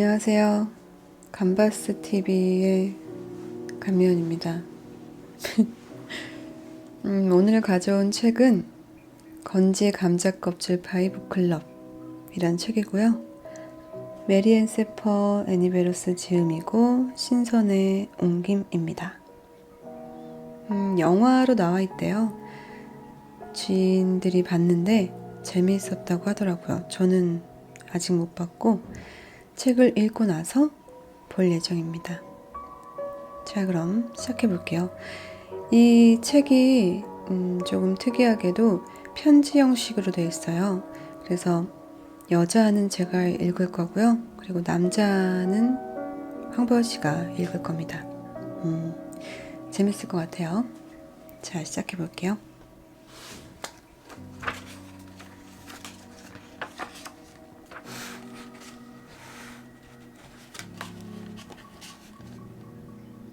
안녕하세요. 감바스 TV의 감미연입니다. 오늘 가져온 책은 건지 감자껍질 파이 북클럽이란 책이고요. 메리앤 세퍼 애니베로스 지음이고 신선의 옮김입니다. 영화로 나와 있대요. 지인들이 봤는데 재미있었다고 하더라고요. 저는 아직 못 봤고 책을 읽고 나서 볼 예정입니다. 자, 그럼 시작해 볼게요. 이 책이 조금 특이하게도 편지 형식으로 되어 있어요. 그래서 여자는 제가 읽을 거고요. 그리고 남자는 황보여 씨가 읽을 겁니다. 재밌을 것 같아요. 자, 시작해 볼게요.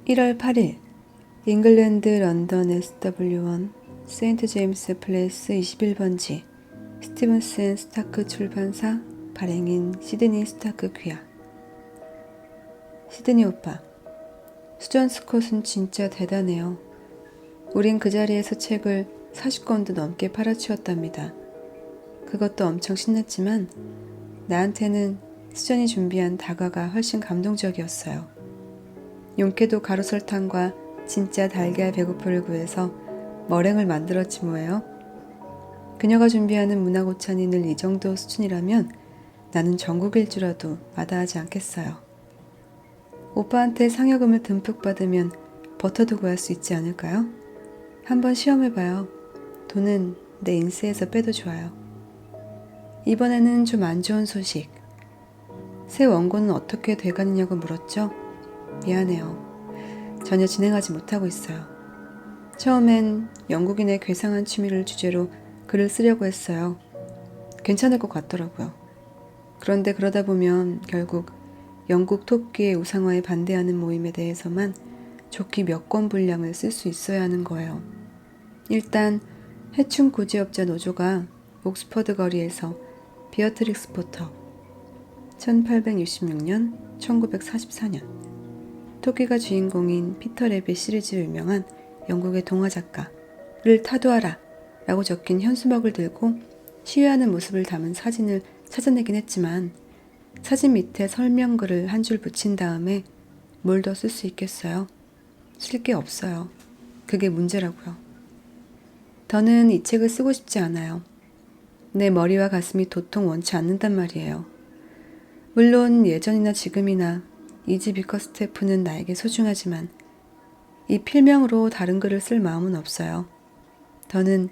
(1월 8일) 잉글랜드 런던 SW1 세인트 제임스 플레이스 21번지 스티븐스 앤 스타크 출판사 발행인 시드니 스타크 귀하. 시드니 오빠, 수전 스콧은 진짜 대단해요. 우린 그 자리에서 책을 40권도 넘게 팔아치웠답니다. 그것도 엄청 신났지만 나한테는 수전이 준비한 다과가 훨씬 감동적이었어요. 용케도 가루설탕과 진짜 달걀 배고프를 구해서 머랭을 만들었지 뭐예요. 그녀가 준비하는 문화고찬이 늘 이 정도 수준이라면 나는 전국 일주라도 마다하지 않겠어요. 오빠한테 상여금을 듬뿍 받으면 버터도 구할 수 있지 않을까요? 한번 시험해봐요. 돈은 내 인세에서 빼도 좋아요. 이번에는 좀 안 좋은 소식. 새 원고는 어떻게 돼가느냐고 물었죠? 미안해요. 전혀 진행하지 못하고 있어요. 처음엔 영국인의 괴상한 취미를 주제로 글을 쓰려고 했어요. 괜찮을 것 같더라고요. 그런데 그러다 보면 결국 영국 토끼의 우상화에 반대하는 모임에 대해서만 좋게 몇 권 분량을 쓸 수 있어야 하는 거예요. 일단 해충 고지업자 노조가 옥스퍼드 거리에서 비어트릭스 포터 1866년, 1944년 토끼가 주인공인 피터 랩의 시리즈로 유명한 영국의 동화작가를 타도하라 라고 적힌 현수막을 들고 시위하는 모습을 담은 사진을 찾아내긴 했지만 사진 밑에 설명글을 한 줄 붙인 다음에 뭘 더 쓸 수 있겠어요? 쓸 게 없어요. 그게 문제라고요. 더는 이 책을 쓰고 싶지 않아요. 내 머리와 가슴이 도통 원치 않는단 말이에요. 물론 예전이나 지금이나 이지 비커스테프는 나에게 소중하지만 이 필명으로 다른 글을 쓸 마음은 없어요. 더는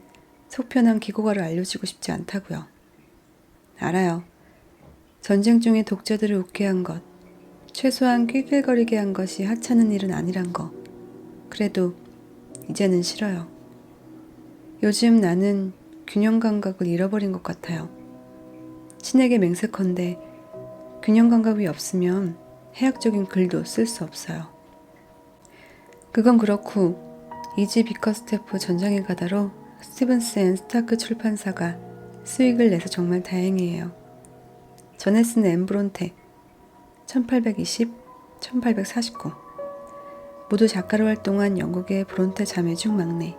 속편한 기고가를 알려주고 싶지 않다고요. 알아요. 전쟁 중에 독자들을 웃게 한 것, 최소한 낄낄거리게 한 것이 하찮은 일은 아니란 거. 그래도 이제는 싫어요. 요즘 나는 균형 감각을 잃어버린 것 같아요. 신에게 맹세컨대 균형 감각이 없으면 해학적인 글도 쓸 수 없어요. 그건 그렇고 이지 비커스테프 전장의 가다로 스티븐스 앤 스타크 출판사가 수익을 내서 정말 다행이에요. 전에 쓴 앤 브론테 1820, 1849 모두 작가로 활동한 영국의 브론테 자매 중 막내.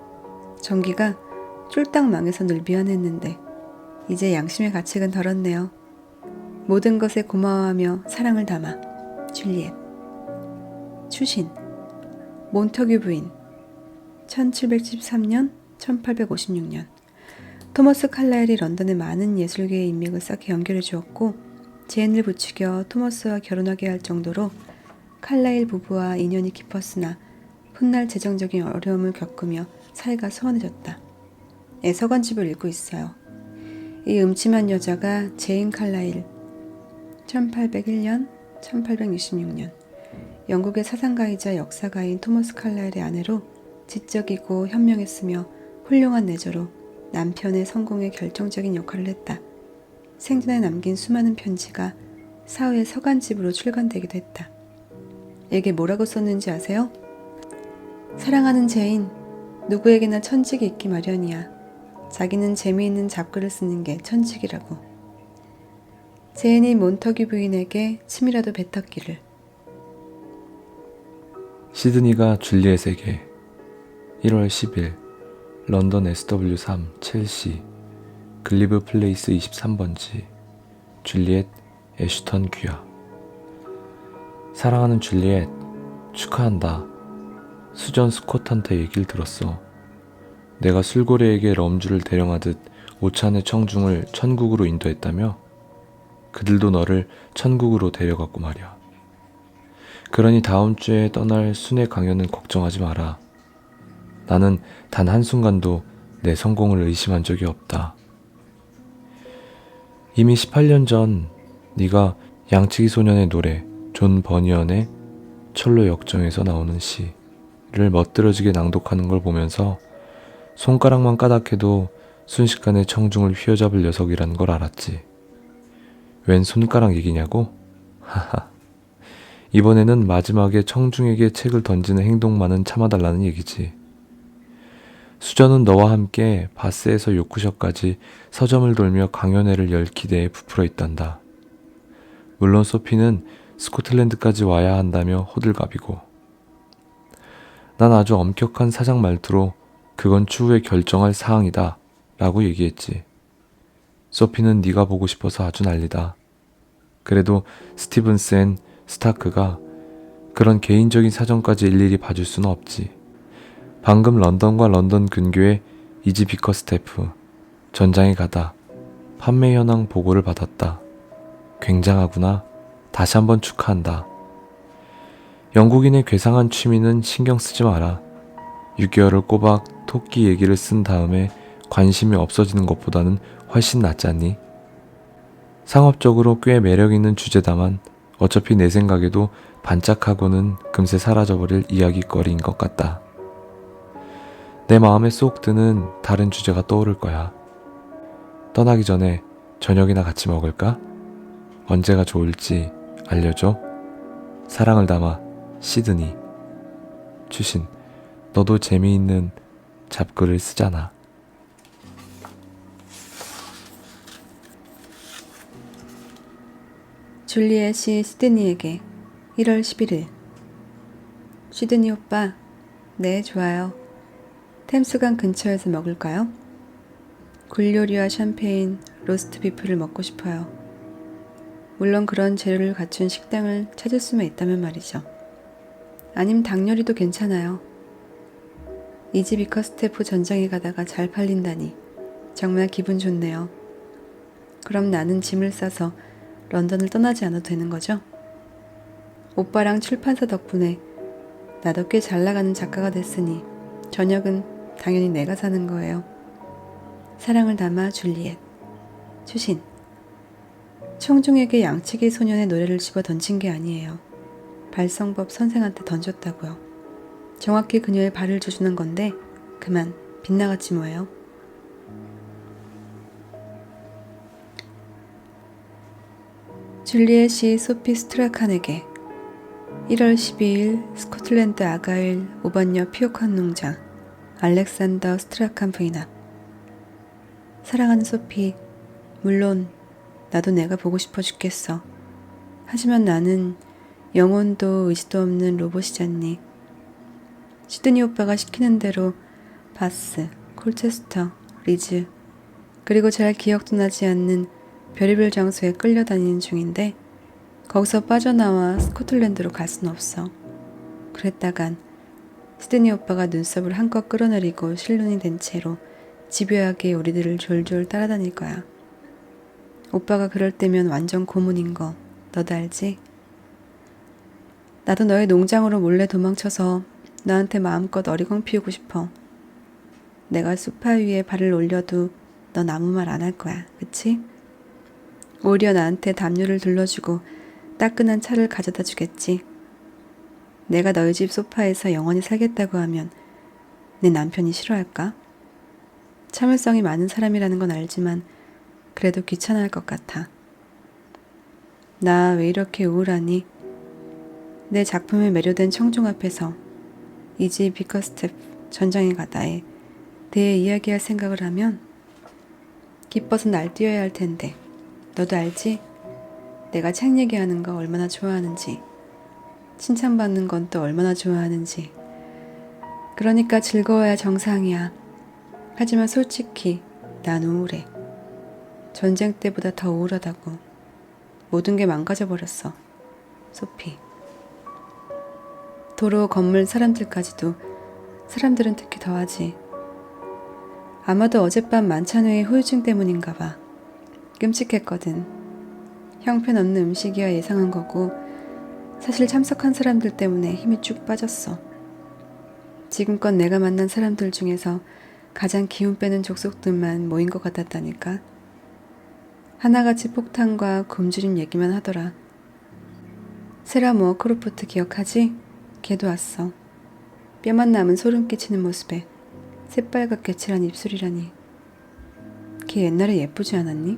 정기가 쫄딱 망해서 늘 미안했는데 이제 양심의 가책은 덜었네요. 모든 것에 고마워하며 사랑을 담아 줄리엣. 추신 몬터규 부인 1713년 1856년 토머스 칼라일이 런던의 많은 예술계의 인맥을 쌓게 연결해 주었고 제인을 부추겨 토머스와 결혼하게 할 정도로 칼라일 부부와 인연이 깊었으나 훗날 재정적인 어려움을 겪으며 사이가 소원해졌다. 서간집을 읽고 있어요. 이 음침한 여자가 제인 칼라일 1801년 1866년 영국의 사상가이자 역사가인 토머스 칼라일의 아내로 지적이고 현명했으며 훌륭한 내조로 남편의 성공에 결정적인 역할을 했다. 생전에 남긴 수많은 편지가 사후에 서간집으로 출간되기도 했다. 에게 뭐라고 썼는지 아세요? 사랑하는 제인, 누구에게나 천직이 있기 마련이야. 자기는 재미있는 잡글을 쓰는 게 천직이라고. 제인이 몬터기 부인에게 침이라도 뱉었기를. 시드니가 줄리엣에게 1월 10일 런던 SW3 첼시 글리브 플레이스 23번지 줄리엣 애슈턴 귀하. 사랑하는 줄리엣, 축하한다. 수전 스콧한테 얘기를 들었어. 내가 술고래에게 럼주를 대령하듯 오찬의 청중을 천국으로 인도했다며? 그들도 너를 천국으로 데려갔고 말이야. 그러니 다음 주에 떠날 순회 강연은 걱정하지 마라. 나는 단 한순간도 내 성공을 의심한 적이 없다. 이미 18년 전 네가 양치기 소년의 노래 존 버니언의 철로 역정에서 나오는 시를 멋들어지게 낭독하는 걸 보면서 손가락만 까닥해도 순식간에 청중을 휘어잡을 녀석이라는 걸 알았지. 웬 손가락 얘기냐고? 하하. 이번에는 마지막에 청중에게 책을 던지는 행동만은 참아달라는 얘기지. 수전은 너와 함께 바스에서 요크셔까지 서점을 돌며 강연회를 열 기대에 부풀어 있단다. 물론 소피는 스코틀랜드까지 와야 한다며 호들갑이고. 난 아주 엄격한 사장 말투로 그건 추후에 결정할 사항이다 라고 얘기했지. 소피는 네가 보고 싶어서 아주 난리다. 그래도 스티븐스 앤 스타크가 그런 개인적인 사정까지 일일이 봐줄 수는 없지. 방금 런던과 런던 근교의 이지 비커스테프 전장에 가다 판매 현황 보고를 받았다. 굉장하구나. 다시 한번 축하한다. 영국인의 괴상한 취미는 신경 쓰지 마라. 6개월을 꼬박 토끼 얘기를 쓴 다음에 관심이 없어지는 것보다는 훨씬 낫지 않니? 상업적으로 꽤 매력있는 주제다만 어차피 내 생각에도 반짝하고는 금세 사라져버릴 이야기거리인 것 같다. 내 마음에 쏙 드는 다른 주제가 떠오를 거야. 떠나기 전에 저녁이나 같이 먹을까? 언제가 좋을지 알려줘. 사랑을 담아 시드니. 추신, 너도 재미있는 잡글을 쓰잖아. 줄리엣이 시드니에게 1월 11일. 시드니 오빠, 네, 좋아요. 템스강 근처에서 먹을까요? 굴요리와 샴페인, 로스트 비프를 먹고 싶어요. 물론 그런 재료를 갖춘 식당을 찾을 수만 있다면 말이죠. 아님 닭 요리도 괜찮아요. 이지 비커스테프 전장에 가다가 잘 팔린다니 정말 기분 좋네요. 그럼 나는 짐을 싸서 런던을 떠나지 않아도 되는 거죠? 오빠랑 출판사 덕분에 나도 꽤 잘 나가는 작가가 됐으니 저녁은 당연히 내가 사는 거예요. 사랑을 담아 줄리엣. 추신. 청중에게 양치기 소년의 노래를 집어 던진 게 아니에요. 발성법 선생한테 던졌다고요. 정확히 그녀의 발을 조주는 건데 그만 빗나갔지 뭐예요. 줄리엣이 소피 스트라칸에게 1월 12일 스코틀랜드 아가일 5번역 피오컨 농장 알렉산더 스트라칸 부인 앞. 사랑하는 소피, 물론 나도 내가 보고 싶어 죽겠어. 하지만 나는 영혼도 의지도 없는 로봇이잖니. 시드니 오빠가 시키는 대로 바스, 콜체스터, 리즈, 그리고 잘 기억도 나지 않는 별의별 장소에 끌려다니는 중인데 거기서 빠져나와 스코틀랜드로 갈 순 없어. 그랬다간 시드니 오빠가 눈썹을 한껏 끌어내리고 실눈이 된 채로 집요하게 우리들을 졸졸 따라다닐 거야. 오빠가 그럴 때면 완전 고문인 거 너도 알지? 나도 너의 농장으로 몰래 도망쳐서 너한테 마음껏 어리광 피우고 싶어. 내가 소파 위에 발을 올려도 넌 아무 말 안 할 거야. 그치? 오히려 나한테 담요를 둘러주고 따끈한 차를 가져다 주겠지. 내가 너희 집 소파에서 영원히 살겠다고 하면 내 남편이 싫어할까? 참을성이 많은 사람이라는 건 알지만 그래도 귀찮아할 것 같아. 나 왜 이렇게 우울하니? 내 작품에 매료된 청중 앞에서 이지 비커스텝 전장에 가다에 대해 이야기할 생각을 하면 기뻐서 날뛰어야 할 텐데 너도 알지? 내가 책 얘기하는 거 얼마나 좋아하는지, 칭찬받는 건 또 얼마나 좋아하는지. 그러니까 즐거워야 정상이야. 하지만 솔직히 난 우울해. 전쟁 때보다 더 우울하다고. 모든 게 망가져버렸어. 소피. 도로, 건물, 사람들까지도. 사람들은 특히 더하지. 아마도 어젯밤 만찬 후의 후유증 때문인가 봐. 끔찍했거든. 형편없는 음식이야 예상한 거고 사실 참석한 사람들 때문에 힘이 쭉 빠졌어. 지금껏 내가 만난 사람들 중에서 가장 기운 빼는 족속들만 모인 것 같았다니까. 하나같이 폭탄과 굶주림 얘기만 하더라. 세라 모어크로프트 기억하지? 걔도 왔어. 뼈만 남은 소름 끼치는 모습에 새빨갛게 칠한 입술이라니. 걔 옛날에 예쁘지 않았니?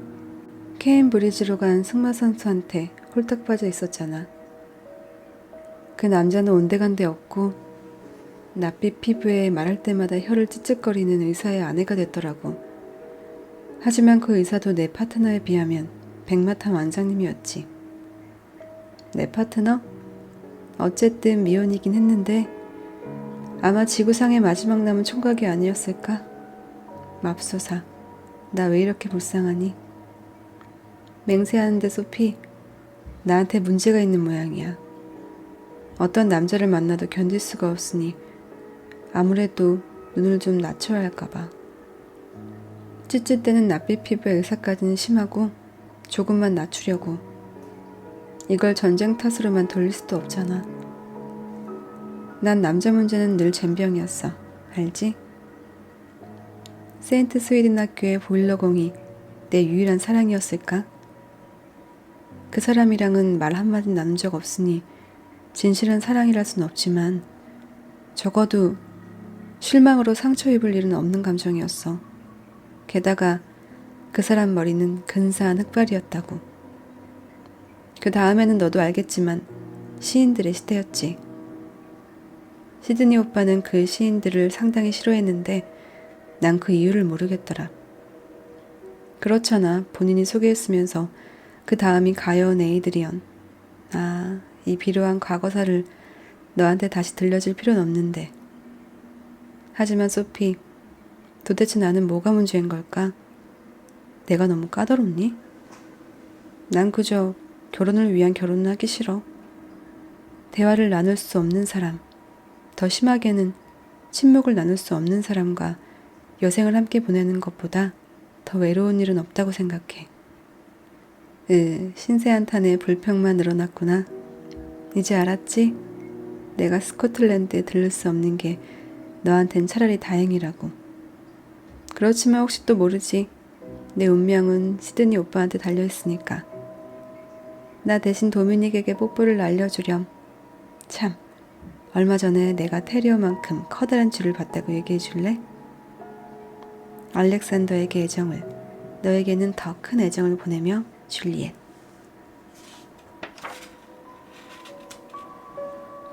케임브리지로 간 승마 선수한테 홀딱 빠져 있었잖아. 그 남자는 온데간데 없고 낯빛 피부에 말할 때마다 혀를 찌릿거리는 의사의 아내가 됐더라고. 하지만 그 의사도 내 파트너에 비하면 백마탄 왕장님이었지. 내 파트너? 어쨌든 미혼이긴 했는데 아마 지구상의 마지막 남은 총각이 아니었을까? 맙소사, 나 왜 이렇게 불쌍하니? 맹세하는데 소피, 나한테 문제가 있는 모양이야. 어떤 남자를 만나도 견딜 수가 없으니 아무래도 눈을 좀 낮춰야 할까봐. 찌릿대는 낯빛 피부의 의사까지는 심하고 조금만 낮추려고. 이걸 전쟁 탓으로만 돌릴 수도 없잖아. 난 남자 문제는 늘 젬병이었어. 알지? 세인트 스웨덴 학교의 보일러공이 내 유일한 사랑이었을까? 그 사람이랑은 말 한마디 나눈 적 없으니 진실한 사랑이랄 순 없지만 적어도 실망으로 상처 입을 일은 없는 감정이었어. 게다가 그 사람 머리는 근사한 흑발이었다고. 그 다음에는 너도 알겠지만 시인들의 시대였지. 시드니 오빠는 그 시인들을 상당히 싫어했는데 난 그 이유를 모르겠더라. 그렇잖아. 본인이 소개했으면서 그 다음이 가여운 에이드리언. 아, 이 비루한 과거사를 너한테 다시 들려줄 필요는 없는데. 하지만 소피, 도대체 나는 뭐가 문제인 걸까? 내가 너무 까다롭니? 난 그저 결혼을 위한 결혼을 하기 싫어. 대화를 나눌 수 없는 사람, 더 심하게는 침묵을 나눌 수 없는 사람과 여생을 함께 보내는 것보다 더 외로운 일은 없다고 생각해. 신세한탄의 불평만 늘어났구나. 이제 알았지? 내가 스코틀랜드에 들를 수 없는 게 너한텐 차라리 다행이라고. 그렇지만 혹시 또 모르지. 내 운명은 시드니 오빠한테 달려있으니까. 나 대신 도미닉에게 뽀뽀를 날려주렴. 참, 얼마 전에 내가 테리어만큼 커다란 쥐를 봤다고 얘기해 줄래? 알렉산더에게 애정을, 너에게는 더 큰 애정을 보내며 줄리엣.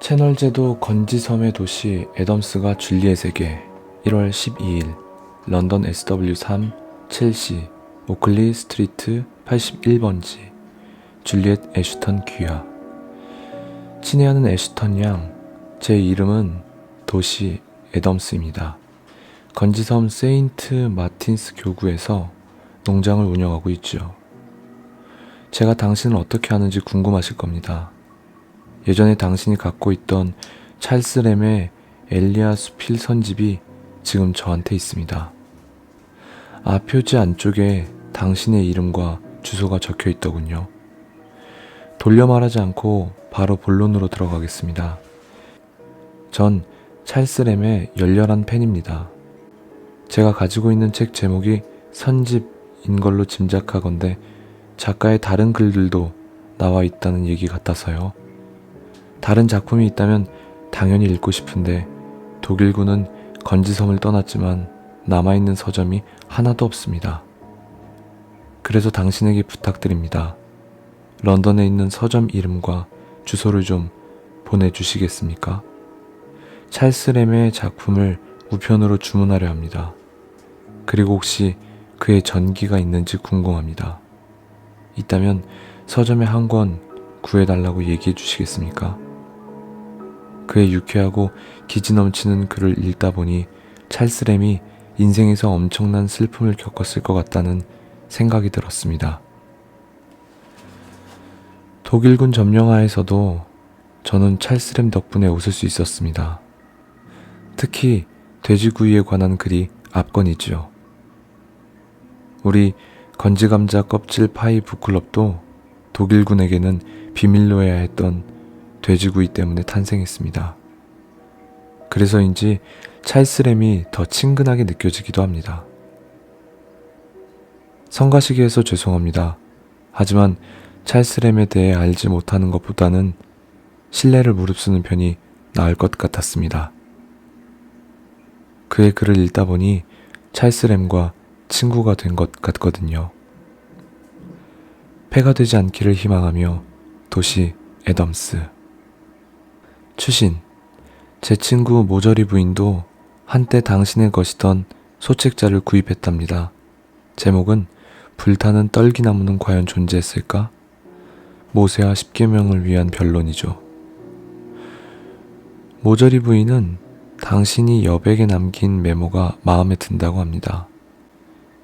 채널제도 건지섬의 도시 애덤스가 줄리엣에게 1월 12일 런던 SW3 첼시 오클리 스트리트 81번지 줄리엣 애슈턴 귀하. 친애하는 애슈턴 양, 제 이름은 도시 애덤스입니다. 건지섬 세인트 마틴스 교구에서 농장을 운영하고 있죠. 제가 당신을 어떻게 아는지 궁금하실 겁니다. 예전에 당신이 갖고 있던 찰스 램의 엘리아스 필 선집이 지금 저한테 있습니다. 앞표지 안쪽에 당신의 이름과 주소가 적혀 있더군요. 돌려 말하지 않고 바로 본론으로 들어가겠습니다. 전 찰스 램의 열렬한 팬입니다. 제가 가지고 있는 책 제목이 선집인 걸로 짐작하건대 작가의 다른 글들도 나와 있다는 얘기 같아서요. 다른 작품이 있다면 당연히 읽고 싶은데 독일군은 건지섬을 떠났지만 남아있는 서점이 하나도 없습니다. 그래서 당신에게 부탁드립니다. 런던에 있는 서점 이름과 주소를 좀 보내주시겠습니까? 찰스 램의 작품을 우편으로 주문하려 합니다. 그리고 혹시 그의 전기가 있는지 궁금합니다. 있다면 서점에 한 권 구해달라고 얘기해 주시겠습니까? 그의 유쾌하고 기지 넘치는 글을 읽다 보니 찰스램이 인생에서 엄청난 슬픔을 겪었을 것 같다는 생각이 들었습니다. 독일군 점령하에서도 저는 찰스램 덕분에 웃을 수 있었습니다. 특히 돼지구이에 관한 글이 압권이지요. 우리 건지감자 껍질 파이 북클럽도 독일군에게는 비밀로 해야 했던 돼지구이 때문에 탄생했습니다. 그래서인지 찰스램이 더 친근하게 느껴지기도 합니다. 성가시게 해서 죄송합니다. 하지만 찰스램에 대해 알지 못하는 것보다는 신뢰를 무릅쓰는 편이 나을 것 같았습니다. 그의 글을 읽다 보니 찰스램과 친구가 된 것 같거든요. 폐가 되지 않기를 희망하며 도시 애덤스. 추신. 제 친구 모저리 부인도 한때 당신의 것이던 소책자를 구입했답니다. 제목은 불타는 떨기나무는 과연 존재했을까? 모세와 십계명을 위한 변론이죠. 모저리 부인은 당신이 여백에 남긴 메모가 마음에 든다고 합니다.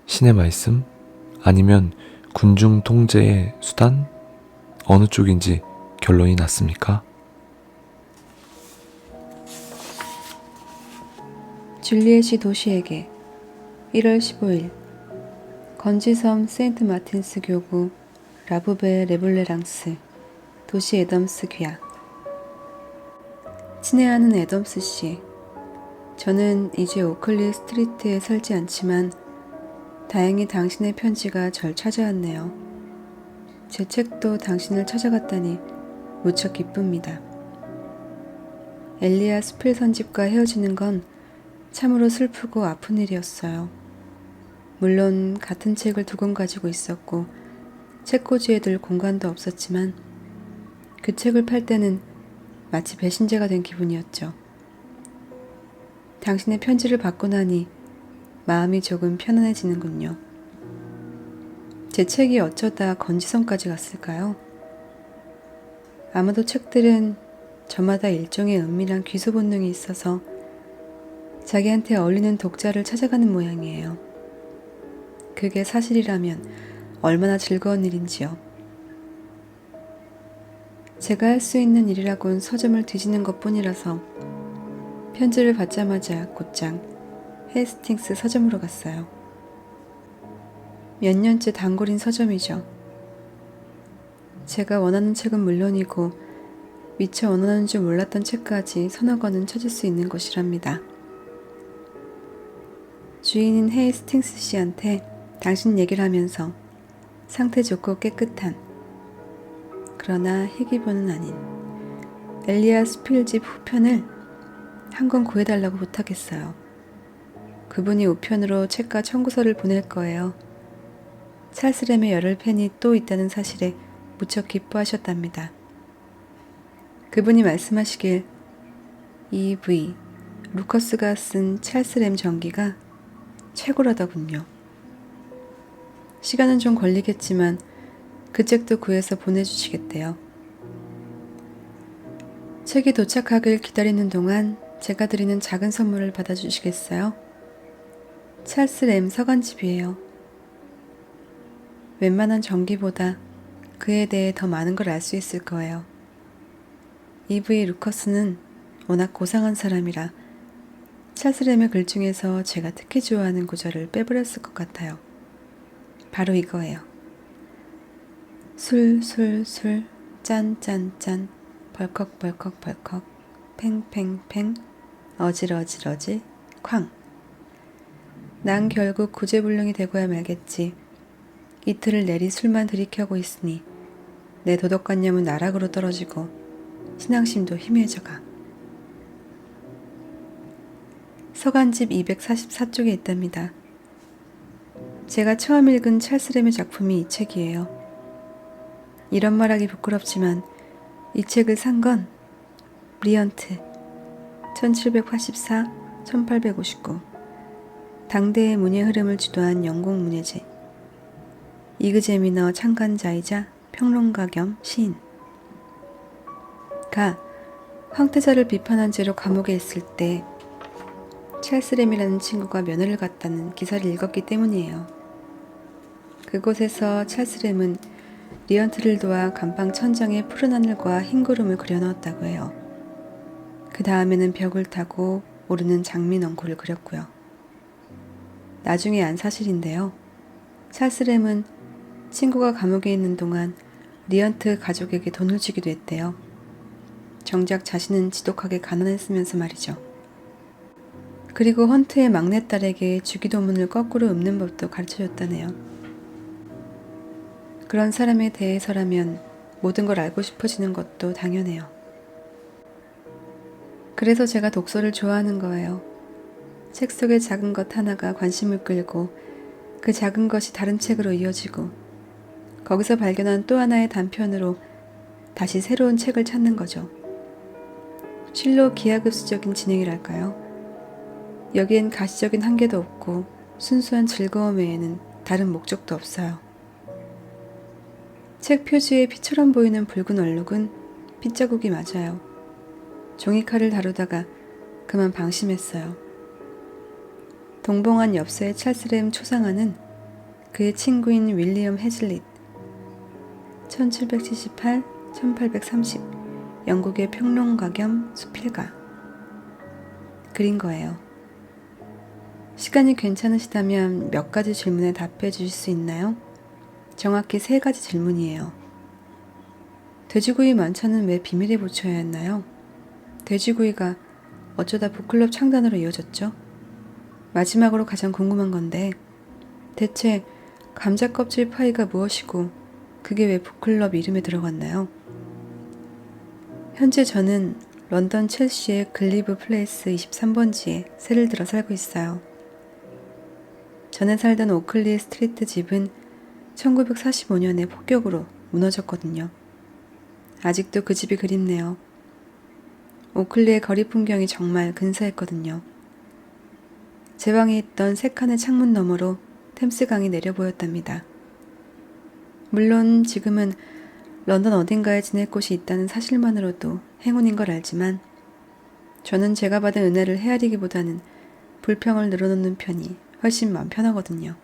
신의 말씀? 아니면 군중 통제의 수단? 어느 쪽인지 결론이 났습니까? 줄리엣이 도시에게 1월 15일 건지섬 세인트 마틴스 교구 라브베 레블레랑스 도시 애덤스 귀하. 친애하는 애덤스 씨, 저는 이제 오클리 스트리트에 살지 않지만 다행히 당신의 편지가 절 찾아왔네요. 제 책도 당신을 찾아갔다니 무척 기쁩니다. 엘리아 스필 선집과 헤어지는 건 참으로 슬프고 아픈 일이었어요. 물론 같은 책을 두 권 가지고 있었고 책꽂이에 둘 공간도 없었지만 그 책을 팔 때는 마치 배신자가 된 기분이었죠. 당신의 편지를 받고 나니 마음이 조금 편안해지는군요. 제 책이 어쩌다 건지섬까지 갔을까요? 아마도 책들은 저마다 일종의 은밀한 귀소 본능이 있어서 자기한테 어울리는 독자를 찾아가는 모양이에요. 그게 사실이라면 얼마나 즐거운 일인지요. 제가 할 수 있는 일이라곤 서점을 뒤지는 것뿐이라서 편지를 받자마자 곧장 헤스팅스 서점으로 갔어요. 몇 년째 단골인 서점이죠. 제가 원하는 책은 물론이고 미처 원하는 줄 몰랐던 책까지 서너 권은 찾을 수 있는 곳이랍니다. 주인인 헤이스팅스 씨한테 당신 얘기를 하면서 상태 좋고 깨끗한, 그러나 희귀본은 아닌 엘리아 스필집 후편을 한 권 구해달라고 부탁했어요. 그분이 우편으로 책과 청구서를 보낼 거예요. 찰스램의 열혈 팬이 또 있다는 사실에 무척 기뻐하셨답니다. 그분이 말씀하시길 E.V. 루커스가 쓴 찰스램 전기가 최고라더군요. 시간은 좀 걸리겠지만 그 책도 구해서 보내주시겠대요. 책이 도착하길 기다리는 동안 제가 드리는 작은 선물을 받아주시겠어요? 찰스램 서간집이에요. 웬만한 전기보다 그에 대해 더 많은 걸 알 수 있을 거예요. E.V. 루커스는 워낙 고상한 사람이라 찰스램의 글 중에서 제가 특히 좋아하는 구절을 빼버렸을 것 같아요. 바로 이거예요. 술, 술, 술, 짠, 짠, 짠, 벌컥, 벌컥, 벌컥, 팽, 팽, 팽, 어질, 어질, 어질, 쾅. 난 결국 구제불능이 되고야 말겠지. 이틀을 내리 술만 들이켜고 있으니 내 도덕관념은 나락으로 떨어지고 신앙심도 희미해져가. 서간집 244쪽에 있답니다. 제가 처음 읽은 찰스램의 작품이 이 책이에요. 이런 말하기 부끄럽지만 이 책을 산 건 브리언트 1784-1859 당대의 문예 흐름을 주도한 영국 문예제 이그제미너 창간자이자 평론가 겸 시인. 가 황태자를 비판한 죄로 감옥에 있을 때 찰스 램이라는 친구가 면회를 갔다는 기사를 읽었기 때문이에요. 그곳에서 찰스 램은 리언트를 도와 감방 천장에 푸른 하늘과 흰 구름을 그려넣었다고 해요. 그 다음에는 벽을 타고 오르는 장미 넝쿨을 그렸고요. 나중에 안 사실인데요. 찰스 램은 친구가 감옥에 있는 동안 리언트 가족에게 돈을 주기도 했대요. 정작 자신은 지독하게 가난했으면서 말이죠. 그리고 헌트의 막내딸에게 주기도문을 거꾸로 읊는 법도 가르쳐줬다네요. 그런 사람에 대해서라면 모든 걸 알고 싶어지는 것도 당연해요. 그래서 제가 독서를 좋아하는 거예요. 책 속의 작은 것 하나가 관심을 끌고 그 작은 것이 다른 책으로 이어지고 거기서 발견한 또 하나의 단편으로 다시 새로운 책을 찾는 거죠. 실로 기하급수적인 진행이랄까요? 여기엔 가시적인 한계도 없고 순수한 즐거움 외에는 다른 목적도 없어요. 책 표지에 피처럼 보이는 붉은 얼룩은 핏자국이 맞아요. 종이칼을 다루다가 그만 방심했어요. 동봉한 엽서의 찰스 램 초상화는 그의 친구인 윌리엄 해즐릿 1778-1830 영국의 평론가 겸 수필가 그린 거예요. 시간이 괜찮으시다면 몇 가지 질문에 답해 주실 수 있나요? 정확히 3가지 질문이에요. 돼지구이 만찬은 왜 비밀에 붙여야 했나요? 돼지구이가 어쩌다 북클럽 창단으로 이어졌죠? 마지막으로 가장 궁금한 건데 대체 감자 껍질 파이가 무엇이고 그게 왜 북클럽 이름에 들어갔나요? 현재 저는 런던 첼시의 글리브 플레이스 23번지에 새를 들어 살고 있어요. 전에 살던 오클리 스트리트 집은 1945년에 폭격으로 무너졌거든요. 아직도 그 집이 그립네요. 오클리의 거리 풍경이 정말 근사했거든요. 제 방에 있던 3칸의 창문 너머로 템스강이 내려 보였답니다. 물론 지금은 런던 어딘가에 지낼 곳이 있다는 사실만으로도 행운인 걸 알지만 저는 제가 받은 은혜를 헤아리기보다는 불평을 늘어놓는 편이 훨씬 마음 편하거든요.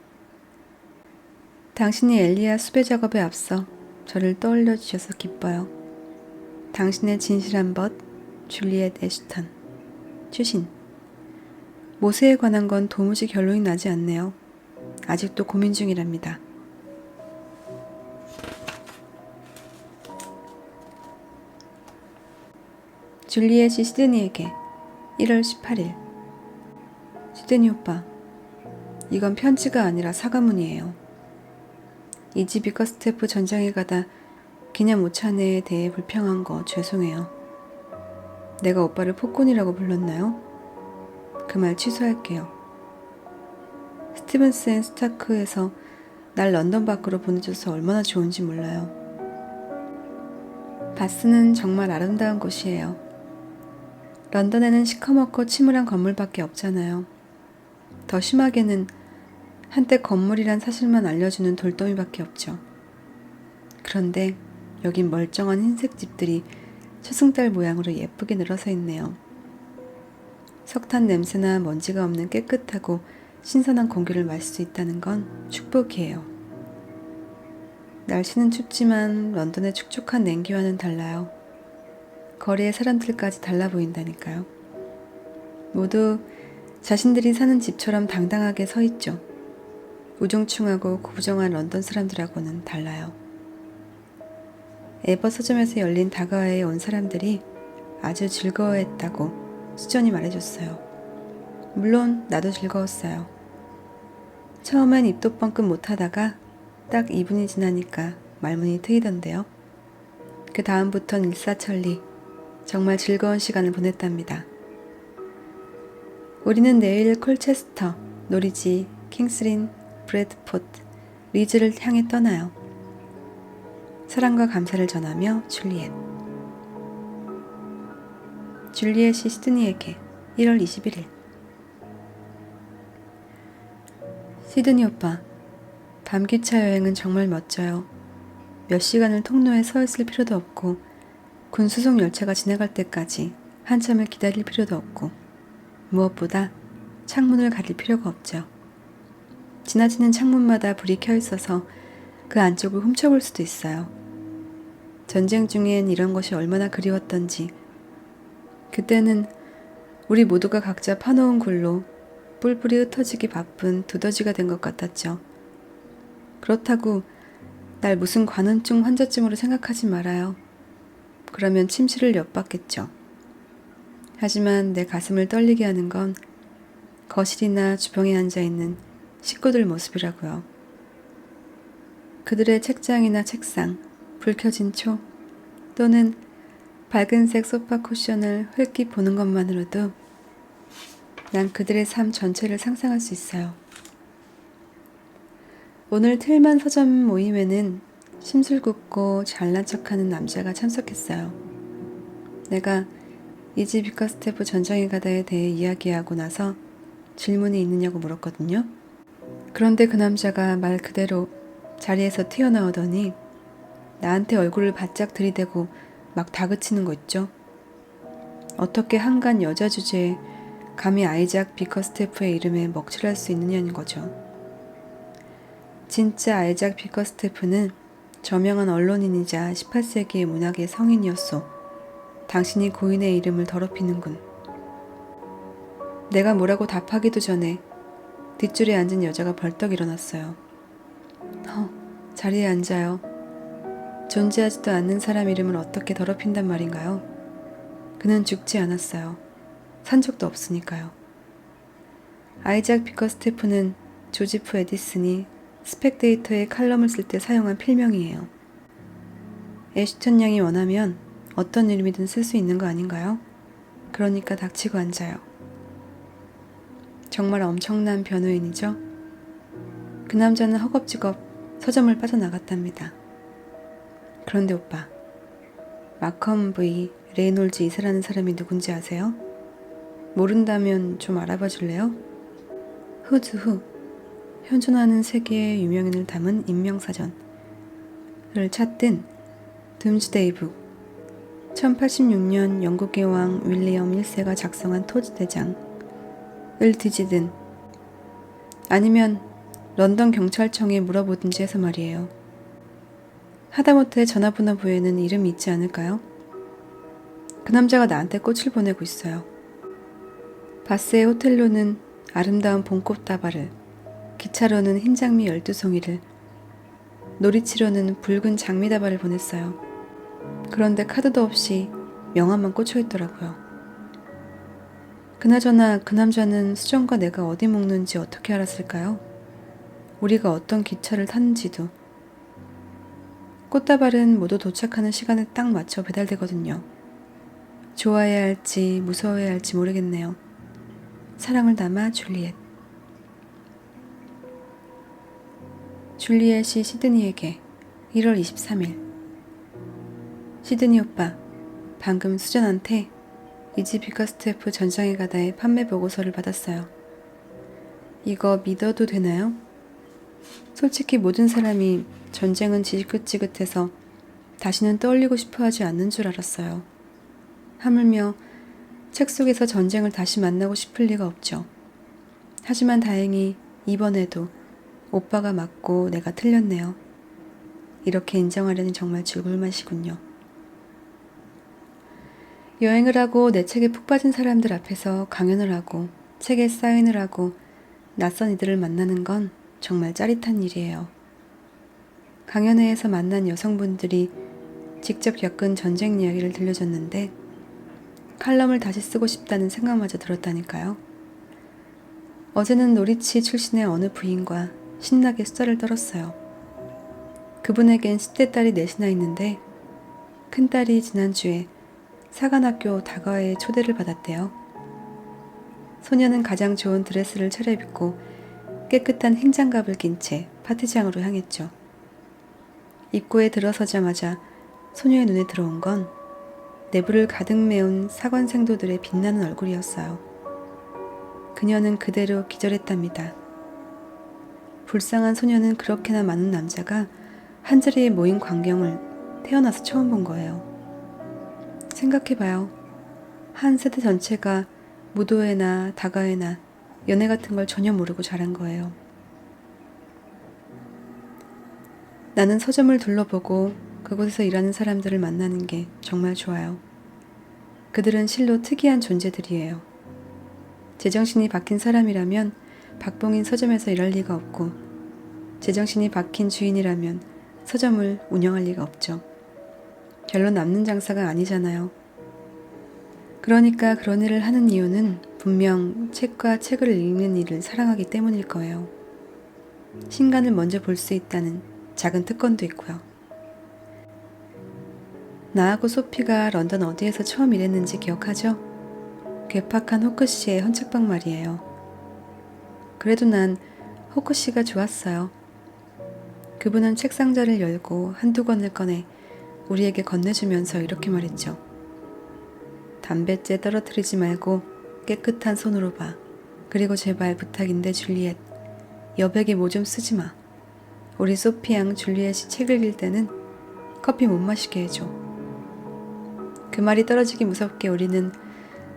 당신이 엘리야 수배 작업에 앞서 저를 떠올려 주셔서 기뻐요. 당신의 진실한 벗 줄리엣 애슈턴 추신. 모세에 관한 건 도무지 결론이 나지 않네요. 아직도 고민 중이랍니다. 줄리엣이 시드니에게 1월 18일. 시드니 오빠, 이건 편지가 아니라 사과문이에요. 이 집 비커스테프 전장에 가다 기념 오찬회에 대해 불평한 거 죄송해요. 내가 오빠를 폭군이라고 불렀나요? 그 말 취소할게요. 스티븐스 앤 스타크에서 날 런던 밖으로 보내줘서 얼마나 좋은지 몰라요. 바스는 정말 아름다운 곳이에요. 런던에는 시커멓고 침울한 건물밖에 없잖아요. 더 심하게는 한때 건물이란 사실만 알려주는 돌더미밖에 없죠. 그런데 여긴 멀쩡한 흰색 집들이 초승달 모양으로 예쁘게 늘어서 있네요. 석탄 냄새나 먼지가 없는 깨끗하고 신선한 공기를 마실 수 있다는 건 축복이에요. 날씨는 춥지만 런던의 축축한 냉기와는 달라요. 거리의 사람들까지 달라 보인다니까요. 모두 자신들이 사는 집처럼 당당하게 서 있죠. 우중충하고 고부정한 런던 사람들하고는 달라요. 에버 서점에서 열린 다가와에 온 사람들이 아주 즐거워했다고 수전이 말해줬어요. 물론 나도 즐거웠어요. 처음엔 입도 뻥끗 못하다가 딱 2분이 지나니까 말문이 트이던데요. 그 다음부턴 일사천리 정말 즐거운 시간을 보냈답니다. 우리는 내일 콜체스터, 노리지, 킹스린, 브래드포트, 리즈를 향해 떠나요. 사랑과 감사를 전하며 줄리엣. 줄리엣이 시드니에게 1월 21일. 시드니 오빠, 밤기차 여행은 정말 멋져요. 몇 시간을 통로에 서 있을 필요도 없고 군수송 열차가 지나갈 때까지 한참을 기다릴 필요도 없고 무엇보다 창문을 가릴 필요가 없죠. 지나치는 창문마다 불이 켜 있어서 그 안쪽을 훔쳐볼 수도 있어요. 전쟁 중엔 이런 것이 얼마나 그리웠던지. 그때는 우리 모두가 각자 파놓은 굴로 뿔뿔이 흩어지기 바쁜 두더지가 된 것 같았죠. 그렇다고 날 무슨 관원증 환자쯤으로 생각하지 말아요. 그러면 침실을 엿봤겠죠. 하지만 내 가슴을 떨리게 하는 건 거실이나 주방에 앉아있는 식구들 모습이라고요. 그들의 책장이나 책상, 불 켜진 초, 또는 밝은색 소파 쿠션을 흘낏 보는 것만으로도 난 그들의 삶 전체를 상상할 수 있어요. 오늘 틀만 서점 모임에는 심술궂고 잘난 척하는 남자가 참석했어요. 내가 이지 비커스테프 전장에 가다에 대해 이야기하고 나서 질문이 있느냐고 물었거든요. 그런데 그 남자가 말 그대로 자리에서 튀어나오더니 나한테 얼굴을 바짝 들이대고 막 다그치는 거 있죠. 어떻게 한간 여자 주제에 감히 아이작 비커스테프의 이름에 먹칠할 수 있느냐는 거죠. 진짜 아이작 비커스테프는 저명한 언론인이자 18세기의 문학의 성인이었소. 당신이 고인의 이름을 더럽히는군. 내가 뭐라고 답하기도 전에 뒷줄에 앉은 여자가 벌떡 일어났어요. 자리에 앉아요. 존재하지도 않는 사람 이름을 어떻게 더럽힌단 말인가요? 그는 죽지 않았어요. 산 적도 없으니까요. 아이작 비커스테프는 조지프 에디슨이 스펙데이터에 칼럼을 쓸 때 사용한 필명이에요. 애슈턴 양이 원하면 어떤 이름이든 쓸 수 있는 거 아닌가요? 그러니까 닥치고 앉아요. 정말 엄청난 변호인이죠? 그 남자는 허겁지겁 서점을 빠져나갔답니다. 그런데 오빠, 마컴 V. 레이놀즈 이사라는 사람이 누군지 아세요? 모른다면 좀 알아봐 줄래요? 후즈 후, 현존하는 세계의 유명인을 담은 인명사전을 찾든 둠스데이 북, 1086년 영국의 왕 윌리엄 1세가 작성한 토지 대장을 뒤지든 아니면 런던 경찰청에 물어보든지 해서 말이에요. 하다못해 전화번호부에는 이름이 있지 않을까요? 그 남자가 나한테 꽃을 보내고 있어요. 바스의 호텔로는 아름다운 봄꽃다발을, 기차로는 흰 장미 12송이를, 놀이치로는 붉은 장미다발을 보냈어요. 그런데 카드도 없이 명함만 꽂혀있더라고요. 그나저나 그 남자는 수정과 내가 어디 묵는지 어떻게 알았을까요? 우리가 어떤 기차를 탔는지도. 꽃다발은 모두 도착하는 시간에 딱 맞춰 배달되거든요. 좋아해야 할지 무서워해야 할지 모르겠네요. 사랑을 담아 줄리엣. 줄리엣이 시드니에게 1월 23일. 시드니 오빠, 방금 수전한테 이지 비커스테프 전장에 가다의 판매 보고서를 받았어요. 이거 믿어도 되나요? 솔직히 모든 사람이 전쟁은 지긋지긋해서 다시는 떠올리고 싶어 하지 않는 줄 알았어요. 하물며 책 속에서 전쟁을 다시 만나고 싶을 리가 없죠. 하지만 다행히 이번에도 오빠가 맞고 내가 틀렸네요. 이렇게 인정하려니 정말 죽을 맛이군요. 여행을 하고 내 책에 푹 빠진 사람들 앞에서 강연을 하고 책에 사인을 하고 낯선 이들을 만나는 건 정말 짜릿한 일이에요. 강연회에서 만난 여성분들이 직접 겪은 전쟁 이야기를 들려줬는데 칼럼을 다시 쓰고 싶다는 생각마저 들었다니까요. 어제는 노리치 출신의 어느 부인과 신나게 수다를 떨었어요. 그분에겐 10대 딸이 넷이나 있는데 큰딸이 지난주에 사관학교 다과회에 초대를 받았대요. 소녀는 가장 좋은 드레스를 차려입고 깨끗한 흰장갑을 낀 채 파티장으로 향했죠. 입구에 들어서자마자 소녀의 눈에 들어온 건 내부를 가득 메운 사관 생도들의 빛나는 얼굴이었어요. 그녀는 그대로 기절했답니다. 불쌍한 소녀는 그렇게나 많은 남자가 한자리에 모인 광경을 태어나서 처음 본 거예요. 생각해봐요. 한 세대 전체가 무도회나 다가회나 연애 같은 걸 전혀 모르고 자란 거예요. 나는 서점을 둘러보고 그곳에서 일하는 사람들을 만나는 게 정말 좋아요. 그들은 실로 특이한 존재들이에요. 제정신이 박힌 사람이라면 박봉인 서점에서 일할 리가 없고, 제정신이 박힌 주인이라면 서점을 운영할 리가 없죠. 별로 남는 장사가 아니잖아요. 그러니까 그런 일을 하는 이유는 분명 책과 책을 읽는 일을 사랑하기 때문일 거예요. 신간을 먼저 볼 수 있다는 작은 특권도 있고요. 나하고 소피가 런던 어디에서 처음 일했는지 기억하죠? 괴팍한 호크씨의 헌책방 말이에요. 그래도 난 호크씨가 좋았어요. 그분은 책 상자를 열고 한두 권을 꺼내 우리에게 건네주면서 이렇게 말했죠. 담뱃재 떨어뜨리지 말고 깨끗한 손으로 봐. 그리고 제발 부탁인데 줄리엣, 여백에 뭐 좀 쓰지 마. 우리 소피 양 줄리엣이 책을 읽을 때는 커피 못 마시게 해줘. 그 말이 떨어지기 무섭게 우리는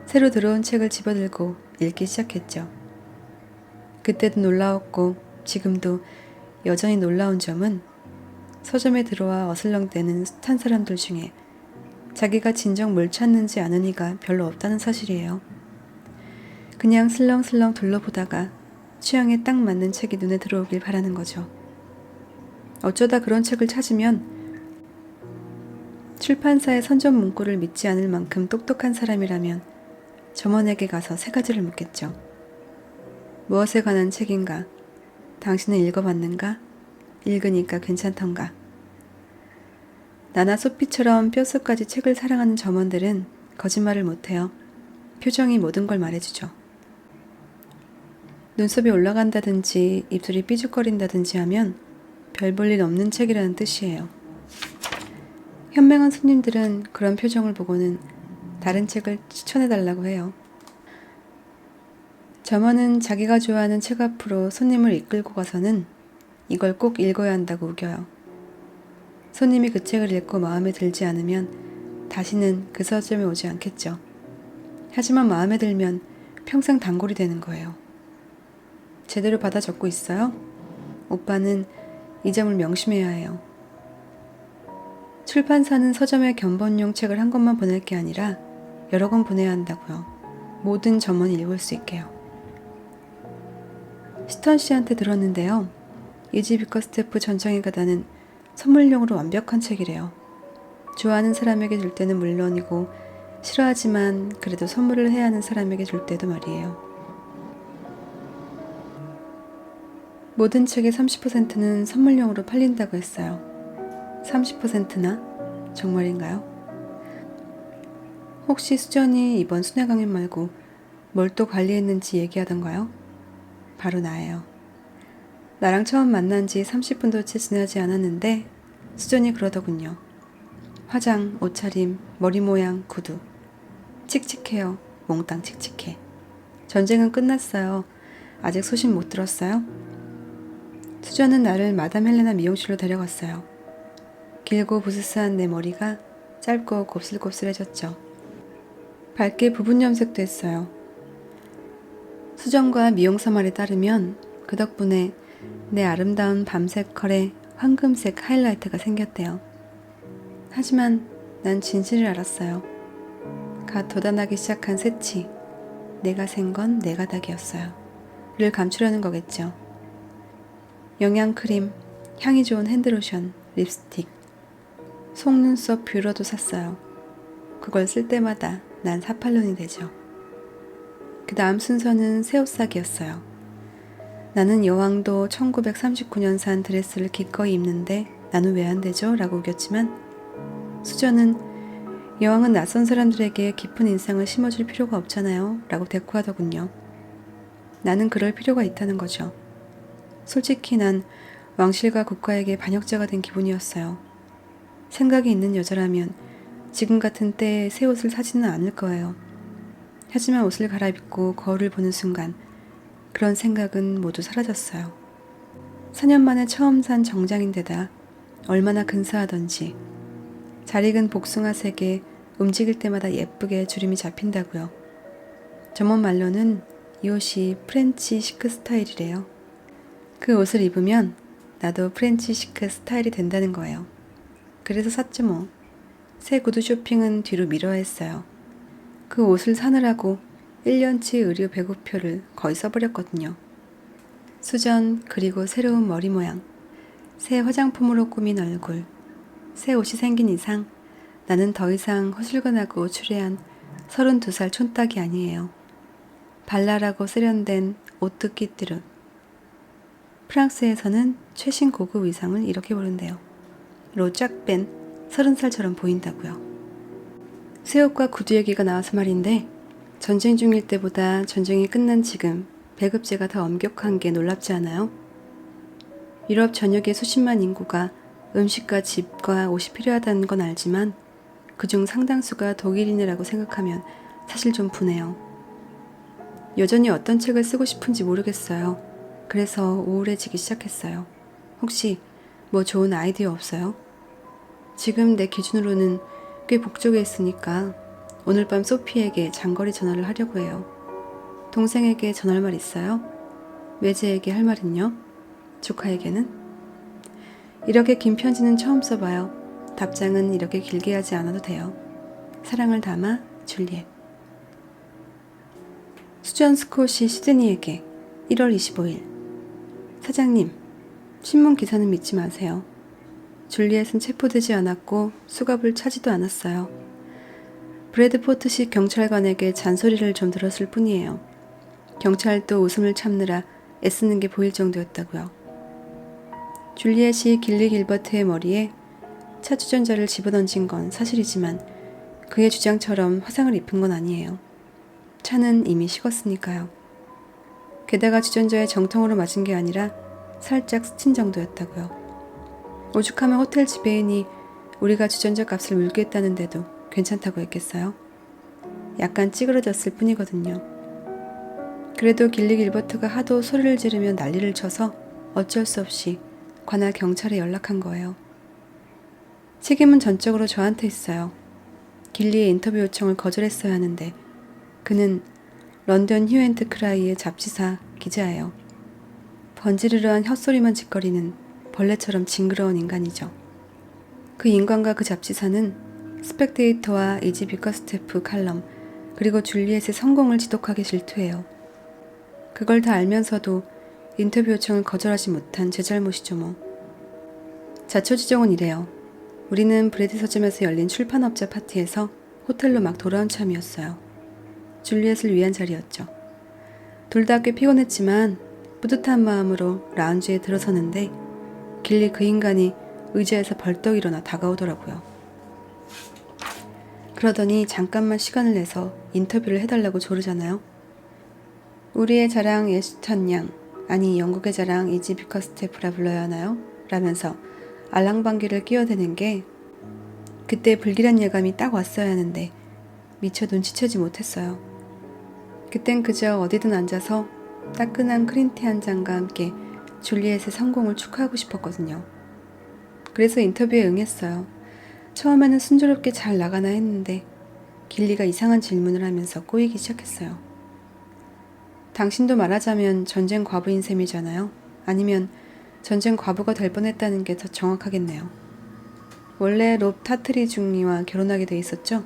새로 들어온 책을 집어들고 읽기 시작했죠. 그때도 놀라웠고 지금도 여전히 놀라운 점은 서점에 들어와 어슬렁대는 숱한 사람들 중에 자기가 진정 뭘 찾는지 아는 이가 별로 없다는 사실이에요. 그냥 슬렁슬렁 둘러보다가 취향에 딱 맞는 책이 눈에 들어오길 바라는 거죠. 어쩌다 그런 책을 찾으면 출판사의 선전 문구를 믿지 않을 만큼 똑똑한 사람이라면 점원에게 가서 세 가지를 묻겠죠. 무엇에 관한 책인가? 당신은 읽어봤는가? 읽으니까 괜찮던가? 나나 소피처럼 뼛속까지 책을 사랑하는 점원들은 거짓말을 못해요. 표정이 모든 걸 말해주죠. 눈썹이 올라간다든지 입술이 삐죽거린다든지 하면 별 볼 일 없는 책이라는 뜻이에요. 현명한 손님들은 그런 표정을 보고는 다른 책을 추천해달라고 해요. 점원은 자기가 좋아하는 책 앞으로 손님을 이끌고 가서는 이걸 꼭 읽어야 한다고 우겨요. 손님이 그 책을 읽고 마음에 들지 않으면 다시는 그 서점에 오지 않겠죠. 하지만 마음에 들면 평생 단골이 되는 거예요. 제대로 받아 적고 있어요? 오빠는 이 점을 명심해야 해요. 출판사는 서점에 견본용 책을 한 권만 보낼 게 아니라 여러 권 보내야 한다고요. 모든 점원이 읽을 수 있게요. 스턴 씨한테 들었는데요. 이지 비커스테프 전청에 가다는 선물용으로 완벽한 책이래요. 좋아하는 사람에게 줄 때는 물론이고 싫어하지만 그래도 선물을 해야 하는 사람에게 줄 때도 말이에요. 모든 책의 30%는 선물용으로 팔린다고 했어요. 30%나? 정말인가요? 혹시 수전이 이번 순회 강연 말고 뭘 또 관리했는지 얘기하던가요? 바로 나예요. 나랑 처음 만난 지 30분도 채 지나지 않았는데 수전이 그러더군요. 화장, 옷차림, 머리 모양, 구두. 칙칙해요. 몽땅 칙칙해. 전쟁은 끝났어요. 아직 소식 못 들었어요? 수전은 나를 마담 헬레나 미용실로 데려갔어요. 길고 부스스한 내 머리가 짧고 곱슬곱슬해졌죠. 밝게 부분 염색도 했어요. 수정과 미용사 말에 따르면 그 덕분에 내 아름다운 밤색 컬에 황금색 하이라이트가 생겼대요. 하지만 난 진실을 알았어요. 갓 돋아나기 시작한 새치, 내가 센 건 내가 닭이었어요. 를 감추려는 거겠죠. 영양크림, 향이 좋은 핸드로션, 립스틱, 속눈썹 뷰러도 샀어요. 그걸 쓸 때마다 난 48년이 되죠. 그 다음 순서는 새 옷 사기였어요. 나는 여왕도 1939년 산 드레스를 기꺼이 입는데 나는 왜 안 되죠? 라고 우겼지만 수전은 여왕은 낯선 사람들에게 깊은 인상을 심어줄 필요가 없잖아요. 라고 대꾸하더군요. 나는 그럴 필요가 있다는 거죠. 솔직히 난 왕실과 국가에게 반역자가 된 기분이었어요. 생각이 있는 여자라면 지금 같은 때에 새 옷을 사지는 않을 거예요. 하지만 옷을 갈아입고 거울을 보는 순간 그런 생각은 모두 사라졌어요. 4년 만에 처음 산 정장인데다 얼마나 근사하던지. 잘 익은 복숭아 색에 움직일 때마다 예쁘게 주름이 잡힌다고요. 전문 말로는 이 옷이 프렌치 시크 스타일이래요. 그 옷을 입으면 나도 프렌치 시크 스타일이 된다는 거예요. 그래서 샀죠 뭐. 새 구두 쇼핑은 뒤로 미뤄야 했어요. 그 옷을 사느라고 1년치 의류 배급표를 거의 써버렸거든요. 수전, 그리고 새로운 머리 모양, 새 화장품으로 꾸민 얼굴, 새 옷이 생긴 이상 나는 더 이상 허술근하고 추레한 32살 촌딱이 아니에요. 발랄하고 세련된 오뜨끼뚜르. 프랑스에서는 최신 고급 의상을 이렇게 부른대요. 로 쫙 뺀 30살처럼 보인다고요. 새 옷과 구두 얘기가 나와서 말인데 전쟁 중일 때보다 전쟁이 끝난 지금 배급제가 더 엄격한 게 놀랍지 않아요? 유럽 전역의 수십만 인구가 음식과 집과 옷이 필요하다는 건 알지만 그중 상당수가 독일인이라고 생각하면 사실 좀 분해요. 여전히 어떤 책을 쓰고 싶은지 모르겠어요. 그래서 우울해지기 시작했어요. 혹시 뭐 좋은 아이디어 없어요? 지금 내 기준으로는 꽤 북쪽에 있으니까 오늘 밤 소피에게 장거리 전화를 하려고 해요. 동생에게 전할 말 있어요? 매제에게 할 말은요? 조카에게는? 이렇게 긴 편지는 처음 써봐요. 답장은 이렇게 길게 하지 않아도 돼요. 사랑을 담아 줄리엣. 수전 스콧이 시드니에게 1월 25일. 사장님, 신문 기사는 믿지 마세요. 줄리엣은 체포되지 않았고 수갑을 차지도 않았어요. 브래드포트식 경찰관에게 잔소리를 좀 들었을 뿐이에요. 경찰도 웃음을 참느라 애쓰는 게 보일 정도였다고요. 줄리엣이 길리 길버트의 머리에 차 주전자를 집어던진 건 사실이지만 그의 주장처럼 화상을 입힌 건 아니에요. 차는 이미 식었으니까요. 게다가 주전자에 정통으로 맞은 게 아니라 살짝 스친 정도였다고요. 오죽하면 호텔 지배인이 우리가 주전자 값을 물겠다는데도 괜찮다고 했겠어요? 약간 찌그러졌을 뿐이거든요. 그래도 길리 길버트가 하도 소리를 지르며 난리를 쳐서 어쩔 수 없이 관할 경찰에 연락한 거예요. 책임은 전적으로 저한테 있어요. 길리의 인터뷰 요청을 거절했어야 하는데 그는 런던 휴 앤드 크라이의 잡지사 기자예요. 번지르르한 헛소리만 짓거리는 벌레처럼 징그러운 인간이죠. 그 인간과 그 잡지사는 스펙테이터와 이지 비커스테프 칼럼 그리고 줄리엣의 성공을 지독하게 질투해요. 그걸 다 알면서도 인터뷰 요청을 거절하지 못한 제 잘못이죠 뭐. 자초지종은 이래요. 우리는 브래디 서점에서 열린 출판업자 파티에서 호텔로 막 돌아온 참이었어요. 줄리엣을 위한 자리였죠. 둘 다 꽤 피곤했지만 뿌듯한 마음으로 라운지에 들어서는데 길리 그 인간이 의자에서 벌떡 일어나 다가오더라고요. 그러더니 잠깐만 시간을 내서 인터뷰를 해달라고 조르잖아요. 우리의 자랑 예스턴 양, 아니 영국의 자랑 이지 비커스테프라 불러야 하나요? 라면서 알랑방귀를 끼어대는 게 그때 불길한 예감이 딱 왔어야 하는데 미처 눈치채지 못했어요. 그땐 그저 어디든 앉아서 따끈한 크린티 한 잔과 함께 줄리엣의 성공을 축하하고 싶었거든요. 그래서 인터뷰에 응했어요. 처음에는 순조롭게 잘 나가나 했는데 길리가 이상한 질문을 하면서 꼬이기 시작했어요. 당신도 말하자면 전쟁 과부인 셈이잖아요. 아니면 전쟁 과부가 될 뻔했다는 게 더 정확하겠네요. 원래 롭 타트리 중리와 결혼하게 돼 있었죠?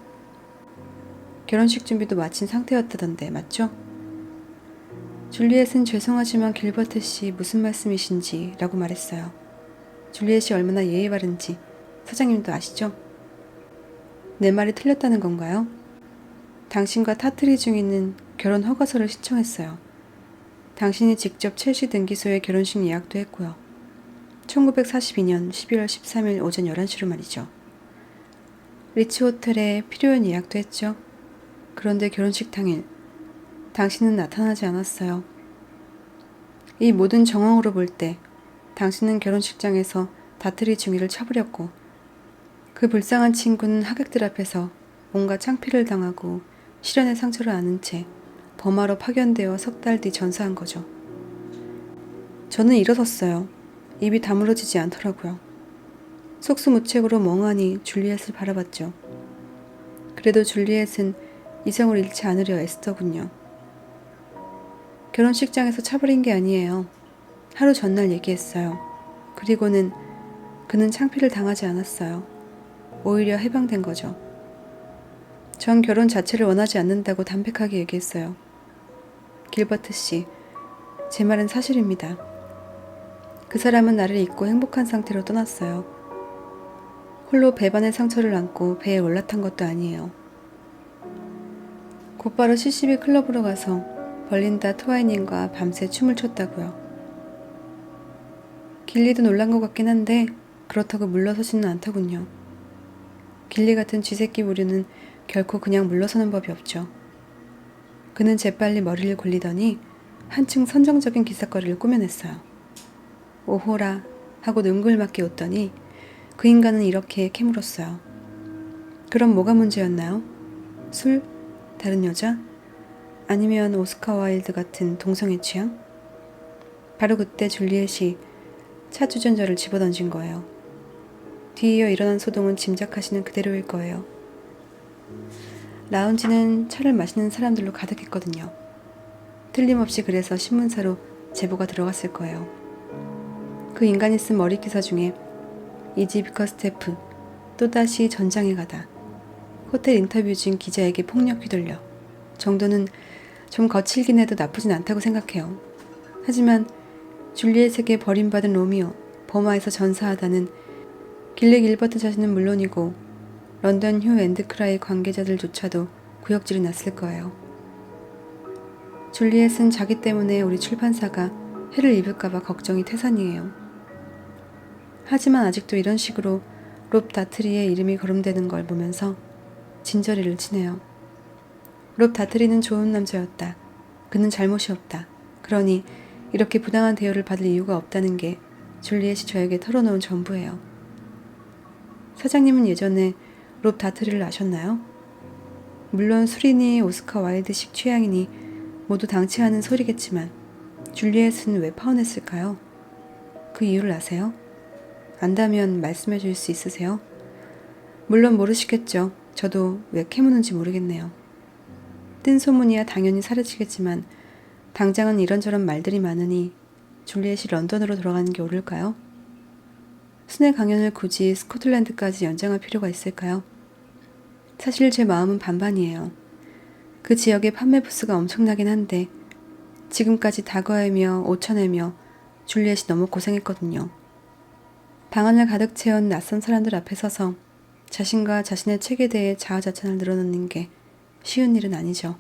결혼식 준비도 마친 상태였다던데 맞죠? 줄리엣은 죄송하지만 길버트 씨 무슨 말씀이신지 라고 말했어요. 줄리엣이 얼마나 예의 바른지 사장님도 아시죠? 내 말이 틀렸다는 건가요? 당신과 타트리 중이는 결혼 허가서를 신청했어요. 당신이 직접 첼시 등기소에 결혼식 예약도 했고요. 1942년 12월 13일 오전 11시로 말이죠. 리치 호텔에 필요한 예약도 했죠. 그런데 결혼식 당일 당신은 나타나지 않았어요. 이 모든 정황으로 볼 때 당신은 결혼식장에서 다트리 중위를 쳐버렸고 그 불쌍한 친구는 하객들 앞에서 온갖 창피를 당하고 시련의 상처를 안은 채 범하로 파견되어 석 달 뒤 전사한 거죠. 저는 일어섰어요. 입이 다물어지지 않더라고요. 속수무책으로 멍하니 줄리엣을 바라봤죠. 그래도 줄리엣은 이성을 잃지 않으려 애쓰더군요. 결혼식장에서 차버린 게 아니에요. 하루 전날 얘기했어요. 그리고는 그는 창피를 당하지 않았어요. 오히려 해방된 거죠. 전 결혼 자체를 원하지 않는다고 담백하게 얘기했어요. 길버트 씨, 제 말은 사실입니다. 그 사람은 나를 잊고 행복한 상태로 떠났어요. 홀로 배반의 상처를 안고 배에 올라탄 것도 아니에요. 곧바로 CCB 클럽으로 가서 벌린다 트와이닝과 밤새 춤을 췄다고요. 길리도 놀란 것 같긴 한데 그렇다고 물러서지는 않더군요. 길리 같은 쥐새끼 부류는 결코 그냥 물러서는 법이 없죠. 그는 재빨리 머리를 굴리더니 한층 선정적인 기삿거리를 꾸며냈어요. 오호라 하고 능글맞게 웃더니 그 인간은 이렇게 캐물었어요. 그럼 뭐가 문제였나요? 술? 다른 여자? 아니면 오스카 와일드 같은 동성애 취향? 바로 그때 줄리엣이 차 주전자를 집어던진 거예요. 뒤이어 일어난 소동은 짐작하시는 그대로일 거예요. 라운지는 차를 마시는 사람들로 가득했거든요. 틀림없이 그래서 신문사로 제보가 들어갔을 거예요. 그 인간이 쓴 머리기사 중에 이지 비커스테프 또다시 전장에 가다, 호텔 인터뷰 중 기자에게 폭력 휘둘려 정도는 좀 거칠긴 해도 나쁘진 않다고 생각해요. 하지만 줄리엣에게 버림받은 로미오, 버마에서 전사하다는 길리 길버트 자신은 물론이고 런던 휴 앤드크라이 관계자들조차도 구역질이 났을 거예요. 줄리엣은 자기 때문에 우리 출판사가 해를 입을까봐 걱정이 태산이에요. 하지만 아직도 이런 식으로 롭 다트리의 이름이 거론되는 걸 보면서 진저리를 치네요. 롭 다트리는 좋은 남자였다. 그는 잘못이 없다. 그러니 이렇게 부당한 대우를 받을 이유가 없다는 게 줄리엣이 저에게 털어놓은 전부예요. 사장님은 예전에 롭 다트리를 아셨나요? 물론 술이니 오스카 와일드식 취향이니 모두 당치하는 소리겠지만 줄리엣은 왜 파혼했을까요? 그 이유를 아세요? 안다면 말씀해 줄 수 있으세요? 물론 모르시겠죠. 저도 왜 캐무는지 모르겠네요. 뜬 소문이야 당연히 사라지겠지만 당장은 이런저런 말들이 많으니 줄리엣이 런던으로 돌아가는 게 옳을까요? 순회 강연을 굳이 스코틀랜드까지 연장할 필요가 있을까요? 사실 제 마음은 반반이에요. 그 지역의 판매 부스가 엄청나긴 한데 지금까지 다거하며 오쳐내며 줄리엣이 너무 고생했거든요. 방안을 가득 채운 낯선 사람들 앞에 서서 자신과 자신의 책에 대해 자화자찬을 늘어놓는 게 쉬운 일은 아니죠.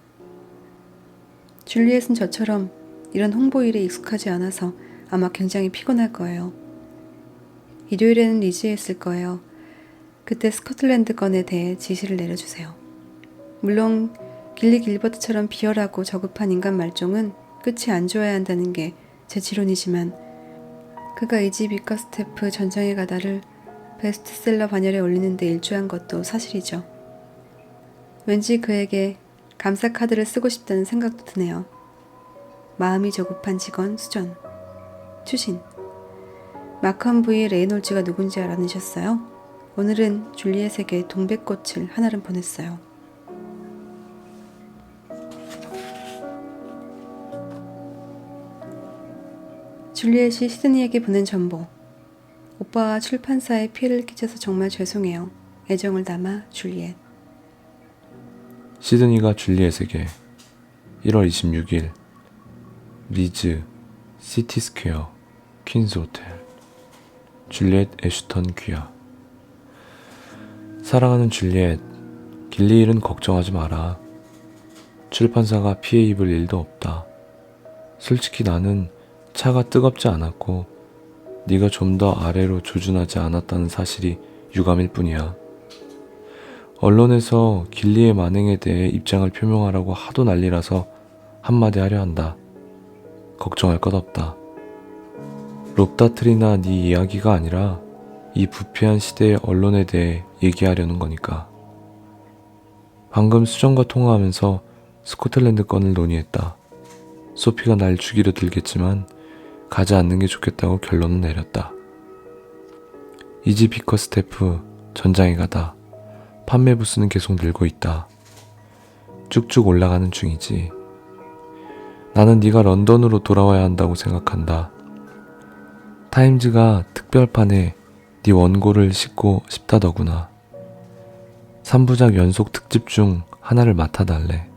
줄리엣은 저처럼 이런 홍보 일에 익숙하지 않아서 아마 굉장히 피곤할 거예요. 일요일에는 리즈에 있을 거예요. 그때 스코틀랜드 건에 대해 지시를 내려주세요. 물론 길리 길버트처럼 비열하고 저급한 인간 말종은 끝이 안 좋아야 한다는 게 제 지론이지만 그가 이지 비커스테프 전장에 가다를 베스트셀러 반열에 올리는 데 일조한 것도 사실이죠. 왠지 그에게 감사 카드를 쓰고 싶다는 생각도 드네요. 마음이 조급한 직원 수전. 추신. 마크한 부의 레이놀즈가 누군지 알아내셨어요? 오늘은 줄리엣에게 동백꽃을 하나를 보냈어요. 줄리엣이 시드니에게 보낸 전보. 오빠와 출판사에 피해를 끼쳐서 정말 죄송해요. 애정을 담아 줄리엣. 시드니가 줄리엣에게 1월 26일 리즈 시티스퀘어 퀸즈 호텔 줄리엣 애슈턴 귀하. 사랑하는 줄리엣, 길리 일은 걱정하지 마라. 출판사가 피해 입을 일도 없다. 솔직히 나는 차가 뜨겁지 않았고 네가 좀 더 아래로 조준하지 않았다는 사실이 유감일 뿐이야. 언론에서 길리의 만행에 대해 입장을 표명하라고 하도 난리라서 한마디 하려 한다. 걱정할 것 없다. 롭다트리나 네 이야기가 아니라 이 부패한 시대의 언론에 대해 얘기하려는 거니까. 방금 수정과 통화하면서 스코틀랜드 건을 논의했다. 소피가 날 죽이려 들겠지만 가지 않는 게 좋겠다고 결론을 내렸다. 이지 비커스테프 전장에 가다 판매 부수는 계속 늘고 있다. 쭉쭉 올라가는 중이지. 나는 네가 런던으로 돌아와야 한다고 생각한다. 타임즈가 특별판에 네 원고를 싣고 싶다더구나. 3부작 연속 특집 중 하나를 맡아달래.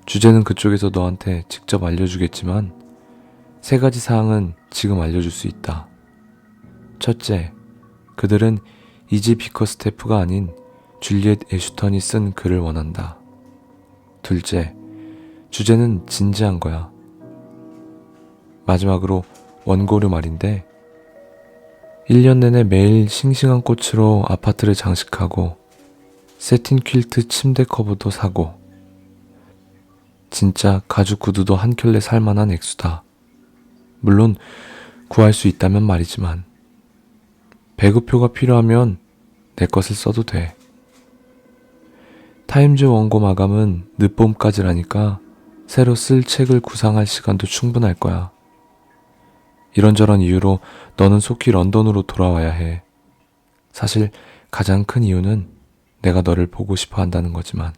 주제는 그쪽에서 너한테 직접 알려주겠지만 3가지 사항은 지금 알려줄 수 있다. 첫째, 그들은 이지 비커스테프가 아닌 줄리엣 애슈턴이 쓴 글을 원한다. 둘째, 주제는 진지한 거야. 마지막으로 원고료 말인데 1년 내내 매일 싱싱한 꽃으로 아파트를 장식하고 세틴 퀼트 침대 커버도 사고 진짜 가죽 구두도 한 켤레 살만한 액수다. 물론 구할 수 있다면 말이지만 배급표가 필요하면 내 것을 써도 돼. 타임즈 원고 마감은 늦봄까지라니까 새로 쓸 책을 구상할 시간도 충분할 거야. 이런저런 이유로 너는 속히 런던으로 돌아와야 해. 사실 가장 큰 이유는 내가 너를 보고 싶어 한다는 거지만.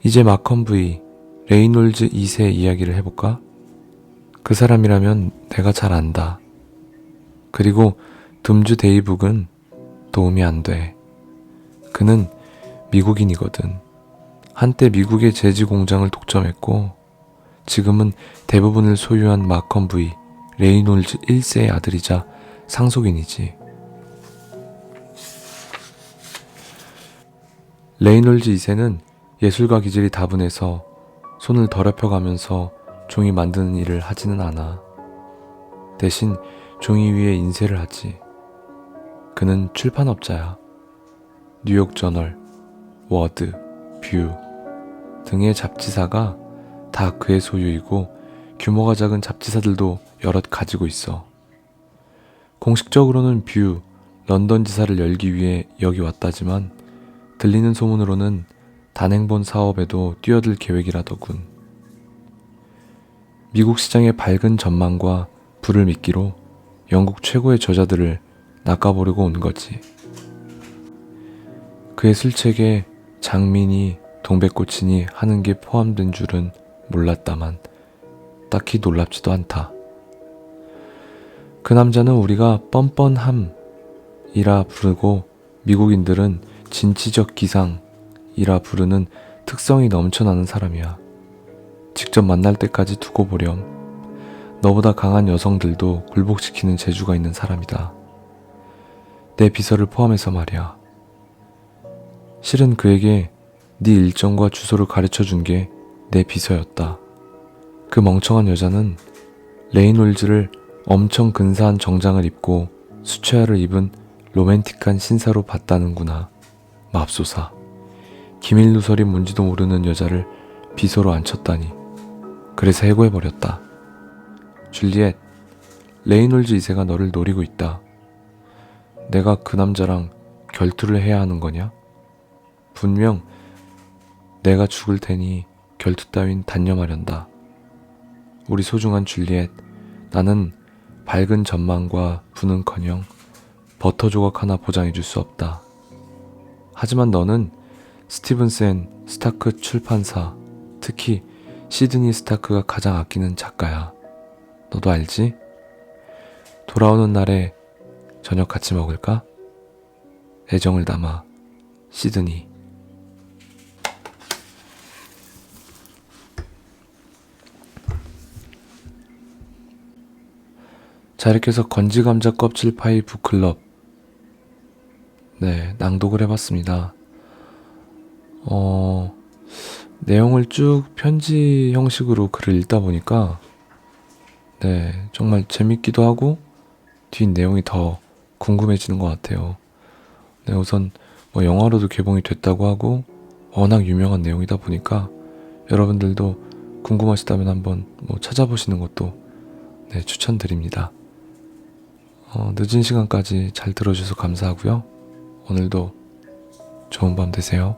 이제 마컴 V, 레이놀즈 2세 이야기를 해볼까? 그 사람이라면 내가 잘 안다. 그리고 둠즈 데이북은 도움이 안 돼. 그는 미국인이거든. 한때 미국의 제지 공장을 독점했고 지금은 대부분을 소유한 마컴 V, 레이놀즈 1세의 아들이자 상속인이지. 레이놀즈 2세는 예술가 기질이 다분해서 손을 더럽혀가면서 종이 만드는 일을 하지는 않아. 대신 종이 위에 인쇄를 하지. 그는 출판업자야. 뉴욕 저널, 워드, 뷰 등의 잡지사가 다 그의 소유이고 규모가 작은 잡지사들도 여럿 가지고 있어. 공식적으로는 뷰, 런던 지사를 열기 위해 여기 왔다지만 들리는 소문으로는 단행본 사업에도 뛰어들 계획이라더군. 미국 시장의 밝은 전망과 불을 미끼로 영국 최고의 저자들을 낚아보려고 온 거지. 그의 술책에 장미니 동백꽃이니 하는 게 포함된 줄은 몰랐다만 딱히 놀랍지도 않다. 그 남자는 우리가 뻔뻔함이라 부르고 미국인들은 진취적 기상이라 부르는 특성이 넘쳐나는 사람이야. 직접 만날 때까지 두고 보렴. 너보다 강한 여성들도 굴복시키는 재주가 있는 사람이다. 내 비서를 포함해서 말이야. 실은 그에게 네 일정과 주소를 가르쳐준 게 내 비서였다. 그 멍청한 여자는 레이놀즈를 엄청 근사한 정장을 입고 수채화를 입은 로맨틱한 신사로 봤다는구나. 맙소사. 기밀 누설이 뭔지도 모르는 여자를 비서로 앉혔다니. 그래서 해고해버렸다. 줄리엣, 레이놀즈 2세가 너를 노리고 있다. 내가 그 남자랑 결투를 해야 하는 거냐? 분명 내가 죽을 테니 결투 따윈 단념하련다. 우리 소중한 줄리엣, 나는 밝은 전망과 부는커녕 버터 조각 하나 보장해줄 수 없다. 하지만 너는 스티븐슨 스타크 출판사, 특히 시드니 스타크가 가장 아끼는 작가야. 너도 알지? 돌아오는 날에 저녁 같이 먹을까? 애정을 담아, 시드니. 자, 이렇게 해서 건지감자 껍질 파이 북클럽 낭독을 해봤습니다. 내용을 쭉 편지 형식으로 글을 읽다 보니까 정말 재밌기도 하고 뒷 내용이 더 궁금해지는 것 같아요. 우선 영화로도 개봉이 됐다고 하고 워낙 유명한 내용이다 보니까 여러분들도 궁금하시다면 한번 찾아보시는 것도 추천드립니다. 늦은 시간까지 잘 들어주셔서 감사하고요. 오늘도 좋은 밤 되세요.